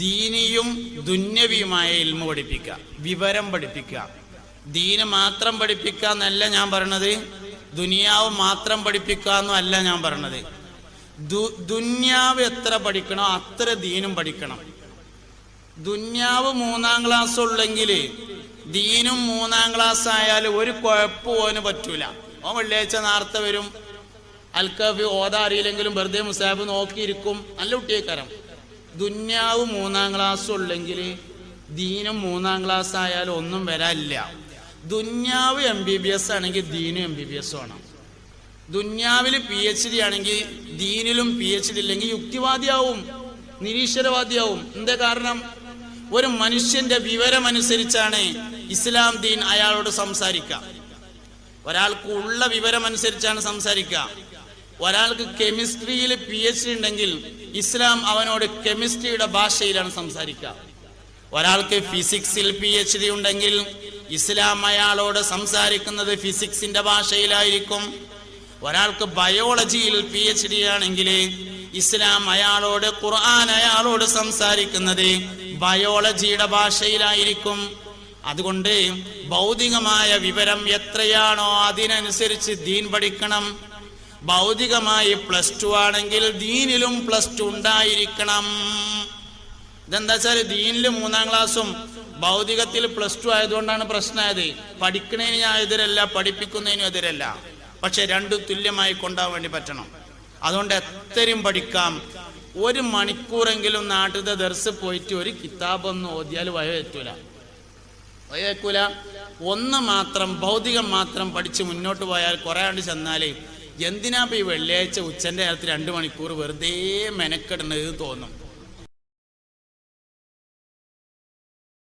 ദീനിയും ദുന്യവിയുമായ ഇൽമ പഠിപ്പിക്കുക, വിവരം പഠിപ്പിക്കുക. ദീന് മാത്രം പഠിപ്പിക്കുക എന്നല്ല ഞാൻ പറയണത്, ദുനിയാവ് മാത്രം പഠിപ്പിക്കുക എന്നും അല്ല ഞാൻ പറയണത്. ദുന്യാവ് എത്ര പഠിക്കണോ അത്ര ദീനും പഠിക്കണം. ദുന്യാവ് 3-ാം ക്ലാസ് ഉള്ളെങ്കിൽ ദീനും 3-ാം ക്ലാസ് ആയാൽ ഒരു കുഴപ്പവും അവന് പറ്റൂല. അവൻ വെള്ളിയാഴ്ച നേരത്തെ വരും, അൽക്കഫി ഓതാ അറിയില്ലെങ്കിലും വെറുതെ മുസാബ് നോക്കിയിരിക്കും, നല്ല കുട്ടിയേക്കാരം. ദുന്യാവ് 3-ാം ക്ലാസ് ഉള്ളെങ്കിൽ ദീനും 3-ാം ക്ലാസ് ആയാലും ഒന്നും വരാനില്ല. ദുന്യാവ് MBBS ആണെങ്കിൽ ദീനും MBBS ആണ്. ദുന്യാവിൽ PhD ആണെങ്കിൽ ദീനിലും PhD ഇല്ലെങ്കിൽ യുക്തിവാദിയാവും, നിരീശ്വരവാദിയാവും. എന്താ കാരണം? ഒരു മനുഷ്യന്റെ വിവരമനുസരിച്ചാണ് ഇസ്ലാം ദീൻ അയാളോട് സംസാരിക്കുക. ഒരാൾക്ക് ഉള്ള വിവരമനുസരിച്ചാണ് സംസാരിക്കുക. ഒരാൾക്ക് കെമിസ്ട്രിയിൽ PhD ഉണ്ടെങ്കിൽ ഇസ്ലാം അവനോട് കെമിസ്ട്രിയുടെ ഭാഷയിലാണ് സംസാരിക്കുക. ഒരാൾക്ക് ഫിസിക്സിൽ PhD ഉണ്ടെങ്കിൽ ഇസ്ലാം അയാളോട് സംസാരിക്കുന്നത് ഫിസിക്സിന്റെ ഭാഷയിലായിരിക്കും. ഒരാൾക്ക് ബയോളജിയിൽ PhD ആണെങ്കിൽ ഇസ്ലാം അയാളോട്, ഖുർആൻ അയാളോട് സംസാരിക്കുന്നത് ബയോളജിയുടെ ഭാഷയിലായിരിക്കും. അതുകൊണ്ട് ഭൗതികമായ വിവരം എത്രയാണോ അതിനനുസരിച്ച് ദീൻ പഠിക്കണം. ഭൗതികമായി +2 ആണെങ്കിൽ ദീനിലും +2 ഉണ്ടായിരിക്കണം. ഇതെന്താ വെച്ചാൽ ദീനിൽ 3-ാം ക്ലാസ്സും ഭൗതികത്തിൽ +2 ആയതുകൊണ്ടാണ് പ്രശ്നമായത്. പഠിക്കുന്നതിന് ഞാൻ എതിരല്ല, പഠിപ്പിക്കുന്നതിനും എതിരല്ല. പക്ഷെ രണ്ടും തുല്യമായി കൊണ്ടുപോകാൻ വേണ്ടി പറ്റണം. അതുകൊണ്ട് എത്രയും പഠിക്കാം. 1 മണിക്കൂറെങ്കിലും നാട്ടിലത്തെ ദർസ് പോയിട്ട് ഒരു കിതാബൊന്നും ഓതിയാൽ വയക്കൂല. ഒന്ന് മാത്രം ഭൗതികം മാത്രം പഠിച്ച് മുന്നോട്ട് പോയാൽ കുറെ ആണ്ട് ചെന്നാലേ എന്തിനാ ഈ വെള്ളിയാഴ്ച ഉച്ചന്റെ കാലത്ത് 2 മണിക്കൂർ വെറുതെ മെനക്കെടുന്നത് തോന്നും.